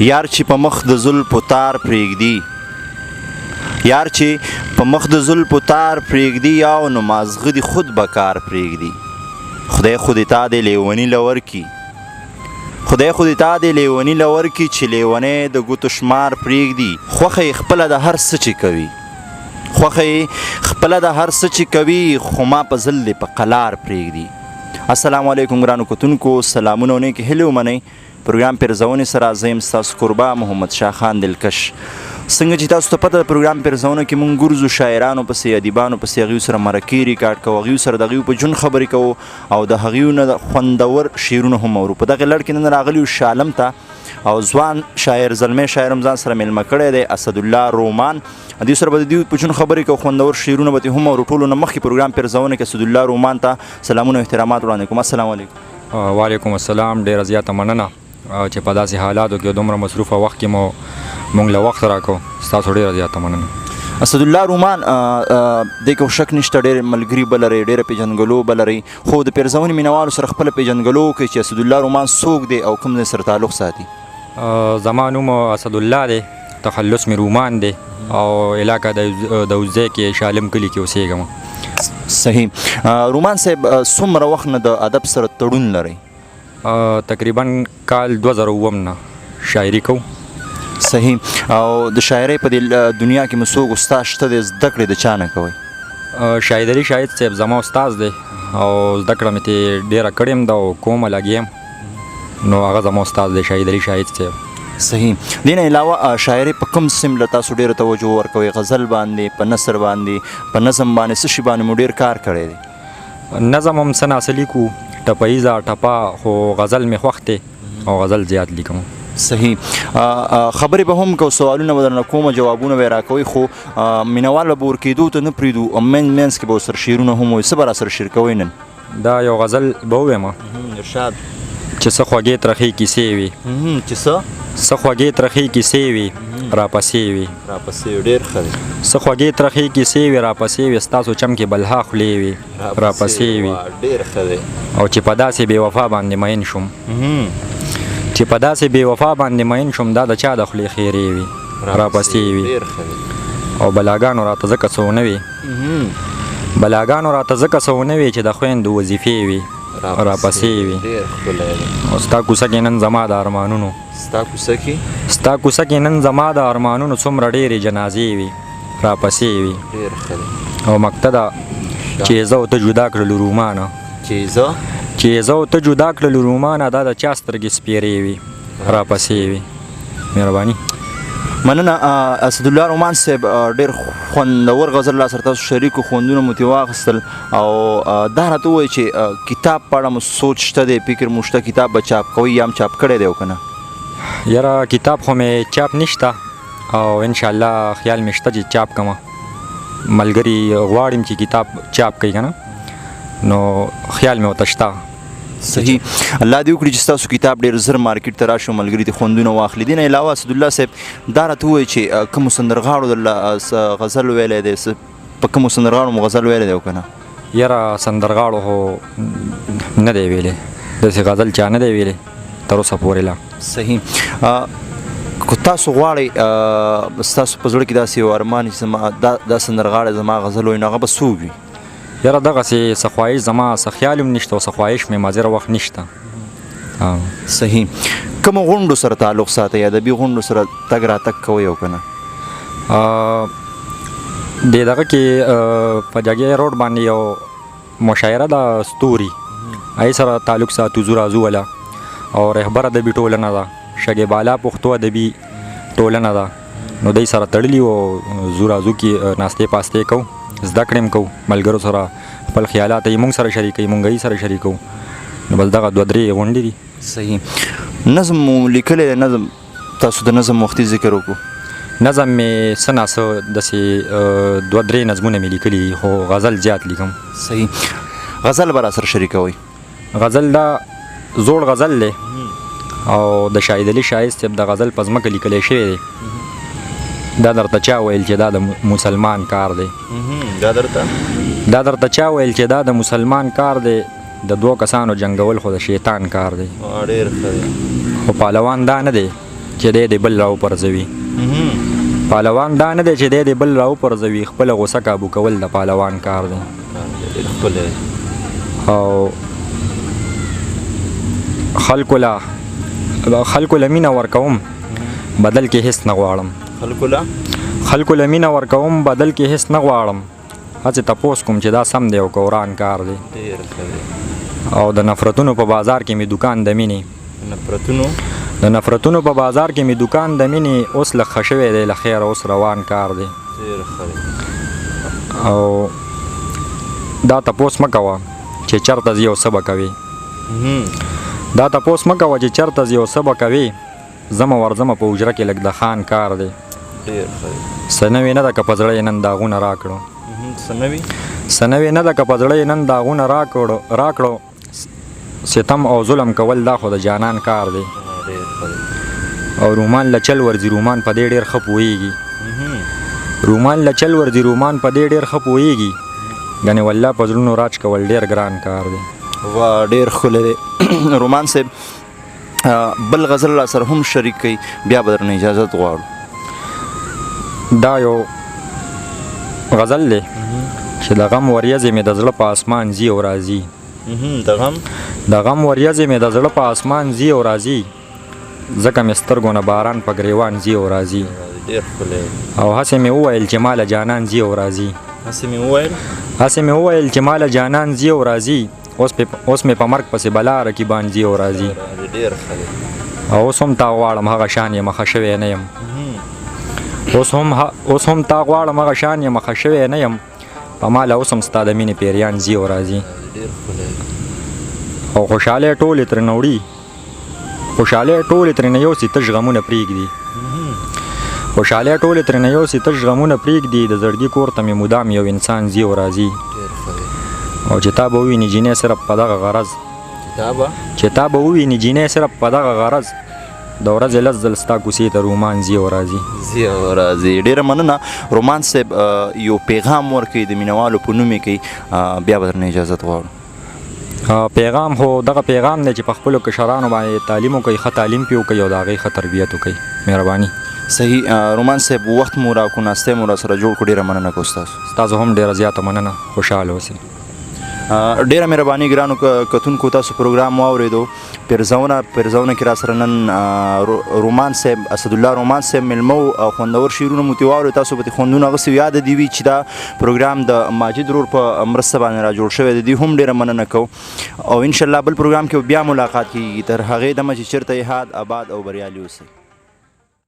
یار چې په مخ د زلفو تار پرېږدي یار چې په مخ د زلفو تار پرېږدي یاو نو مازغه دي خود به کار پرېږدي خدای خو دې تا دې لیوني لور کی خدای خو دې تا دې لیوني لور کی چې لیونی د ګوتو شمار پرېږدي خوښه یې خپله د هر څه چې کوي خوښه یې خپله د هر څه چې کوي خو ما په زل دې په قلار پرېږدي السلام علیکم ګرانو کتونکو سلامونه او نیکې هیلې ومنئ پروګرام پیرزونې سره زه یم ستاسو کوربه محمد شاه خان دلکش څنګه چې تاسو ته پته د پروګرام پیرزونه کې مونږ ګرځو شاعرانو پسې ادیبانو پسې هغوی سره مرکې ریکارډ کوو هغوی سره د هغوی په ژوند خبرې کوو او د هغوی نه خوندور شعرونه هم اورو په دغې لړ کې نن راغلي یو شالم ته او ځوان شاعر زلمی شاعر هم ځان سره میلمه کړی دی اسدالله رومان دوی سره به د دوی په ژوند خبرې کوو خوندور شعرونه به هم اورو ټولو نه مخکې پروګرام پیرزونه کې اسدالله رومان ته سلامونه او احترامات وړاندې کوم السلام علیکم وعلیکم السلام ډېره زیاته مننه چې په داسې حالاتو کې دومره مصروفه وخت کې مو مونږ له وخت راکړو ستاسو ډېره زیاته مننه اسدالله رومان دې کې شک نشته ډېر ملګري به لرئ ډېره پېژندګلو به لرئ خو د پیرزونې مینوالو سره خپله پېژندګلو وکړئ چې اسدالله رومان څوک دی او کوم ځای سره تعلق ساتي زما نوم اسدالله دی تخلص مې رومان دی او علاقه د وزې کې شالم کلي کې اوسېږم صحیح رومان صاحب څومره وخت نه د ادب سره تړون لرئ تقریبا کال 2007 نه شاعري کوم صحیح او د شاعرۍ په دې دنیا کې مو څوک استاد شته دی زده کړې د چا نه کوئ شاهد علي شاهد صاحب زما استاد دی او زده کړه مې ترې ډېره کړې یم ده او کومه لګیا یم نو هغه زما استاد دی شاهد علي شاهد صاحب صحیح دې نه علاوه شاعرۍ په کوم سیم له تاسو ډېره توجه ورکوئ غزل باندې په نثر باندې په نظم باندې څه شي باندې مو ډېر کار کړی دی نظم هم څه ناڅه لیکو ټپیزه ټپه خو غزل مې خوښ دی او غزل زیات لیکم صحیح خبرې به هم کو سوالونه به درنه کومه جوابونه به یې راکوئ خو مینهوال به ورکېدو ته نه پرېږدو منځ کې به ورسره شعرونه هم وایي څه به راسره شعر کوئ نن دا یو غزل به ووایم ارشاد چې څه خوږې ترخې کیسې وي چې څه خوږې ترخې کیسې وي راپسې وي ډېر ښه دی څه خوږې ترخې کیسې وي راپسې وي ستاسو چم کې بلها خولې وي راپسې وي ډېر ښه دی او چې په داسې بې وفا باندې مین شوم چې په داسې بې وفا باندې مین شوم دا د چا د خولې خیرې وي راپسې وي او بلاګانو راته ځکه څه ونه وي بلاګانو راته ځکه څه ونه وي چې د خویندو وظیفې وي راپسې وي او ستا کوڅه کې نن زما د ارمانونو ستا کوڅه کې نن زما د ارمانونو څومره ډېرې جنازې وي راپسې وي او مقتده چې زه او ته جدا کړلو رومانه چې زه او ته جدا کړلو رومانه دا د چا سترګې سپیرې وي راپسې وي مهرباني مننه اسدالله رومان صاحب ډېر خوندور غزل را سره تاسو شریکو خوندونه مو ترې واخیستل او دا راته ووایي چې کتاب په اړه مو سوچ شته دی فکر مو شته کتاب به چاپ کوئ یا هم چاپ کړی دی او که نه یاره کتاب خو مې چاپ نشته او انشاءالله خیال مې شته چې چاپ کړمه ملګري غواړم چې کتاب چاپ کوي که نه نو خیال مې ورته شته صحیح الله دې وکړي چې ستاسو کتاب ډېر زر مارکیټ ته راشي او ملګري دې خوندونه واخلي دې نه علاوه اسدالله صاحب دا راته ووایي چې کومو سندرغاړو غزل ویلی دی په کومو سندرغاړو مو غزل ویلی دی او که نه یاره سندرغاړو خو نه دی ویلی داسې غزل چا نه دی ویلی تر اوسه پورې لا صحیح که تاسو غواړئ ستاسو په زړه کې داسې یو ارمان چې دا سندرغاړی زما غزل وایي نو هغه به څوک وي یاره دغسې څه خواهش زما څه خیال هم نشته او څه خواهش مې مازیره وخت نشته صحیح کومو غونډو سره تعلق ساتئ ادبي غونډو سره تګ راتګ کوئ او که نه د دغه کې په جګې روډ باندې یو مشاعره ده ستوري هغې سره تعلق ساتو زو رازو والا او رهبر ادبي ټولنه ده شګې بالا پښتو ادبي ټولنه ده نو دوی سره تړلي او زو رازو کې ناستې پاستې کوو زده کړې هم کوو ملګرو سره خپل خیالات یې مونږ سره شریکوي مونږ یې سره شریکوو نو بس دغه 2-3 غونډې دي صحیح نظم مو لیکلی دی نظم تاسو د نظم وختي ذکر وکړو نظم مې څه ناڅه داسې 2-3 نظمونه مې لیکلي دي خو غزل زیات لیکم صحیح غزل به راسره شریکوئ غزل دا زوړ غزل دی او د شاهد علي شاهد صاحب د غزل په ځمکه لیکلی شوی دی دا درته چا ویل چې دا د مسلمان کار دی دا درته چا ویل چې دا د مسلمان کار دی د 2 کسانو جنګول خو د شیطان کار دی ډېر ښه دی خو پهلوان دا نه دی چې دی د بل راوپرځوي. پهلوان دا نه دی چې دی د بل راوپرځوي، خپله غوسه کابو کول د پهلوان کار دی. او خلکو له مینه ورکوم بدل کې هیڅ نه غواړم. خلکو له مینه ورکوم بدل کې هیڅ نه غواړم. هڅې تپوس کوم چې دا سم دی او که وران کار دی. او د نفرتونو په بازار کې مې دکان د مینې د نفرتونو په بازار کې مې دکان د مینې اوس لږ ښه شوی دی له خیره اوس روان کار دی. او دا تپوس مه کوه چې چېرته ځې او څه به کوې. دا تپوس مه کوه چې چېرته ځې او څه به کوې. ځمه ورځمه په حجره کې لږ د خان کار دی. څه نوې نه ده که په زړه یې نن داغونه راکړو. څه نوې نه ده که په زړه یې نن داغونه راکړو. ستم او ظلم کول دا خو د جانان کار دی. او رومان له چل ورځي رومان په دې ډېر ښه پوهېږي. رومان له چل ورځي رومان په دې ډېر ښه پوهېږي. ګنې والله په زړونو راج کول ډېر ګران کار دی. وا ډېر ښکلی دی. رومان صاحب بل غزل را سره هم شریک کوي، بیا به درنه اجازت غواړو. دا یو غزل دی چې د غم وریځې مې د زړه په اسمان ځي او راځي. د غم وریځې مې د زړه په اسمان ځي او راځي. ځکه مې سترګو نه باران په ګریوان ځي او راځي. او هسې مې وویل چې ماله جانان ځي او راځي. هسې مې وویل چې ماله جانان ځي او راځي. اوس مې په مرګ پسې بلا رقیبان ځي او راځي. او اوس هم تا غواړم هغه شان یم ښه شوی نه یم. اوس هم تا غواړم هغه شان یم ښه شوی نه یم. په ما له اوس هم ستا د مینې پیریان ځي او راځي. او خوشحالۍ ټولې ترېنه وړي، خوشحالۍ ټولې ترېنه یوسي تش غمونه پرېږدي. خوشحالۍ ټولې ترېنه یوسي تش غمونه پرېږدي. د زړګي کور ته مې مدام یو انسان ځي او راځي. او چې تا به وویني جینۍ صرف په دغه غرض چې تا به وویني جینۍ صرف په دغه غرض. د ورځې لس ځل ستا کوڅې ته رومان ځي او راځي. ډېره مننه. رومان صاحب یو پیغام ورکوي د مینهوالو په نوم یې کوي، بیا به درنه اجازت غواړو. پیغام خو دغه پیغام دی چې په خپلو کشرانو باندې تعلیم وکوئ، ښه تعلیم پرې وکوئ او د هغې ښه تربیت وکوئ. مهرباني. صحیح. رومان صاحب وخت مو راکړو، ناستی مو را سره جوړ کړو، ډېره مننه کوو ستاسو. ستاسو هم ډېره زیاته مننه. خوشحاله اوسئ. ډیره مهرباني ګرانو کتونکو، تاسو پروګرام واورېدو. پرزونه کې را سره نن رومان صاحب اسدالله رومان صاحب مېلمه او خوندور شعرونه مو ترې واورېدو. تاسو به ترې خوندونه اخیستي یاد دې وي چې دا پروګرام د ماجد ورور په مرسته باندې را جوړ شوی دی. هم ډیره مننه کوو او انشاءالله بل پروګرام کې بیا ملاقات کیږي. تر هغې دمه چې چېرته یې ښاد آباد او بریالي اوسئ.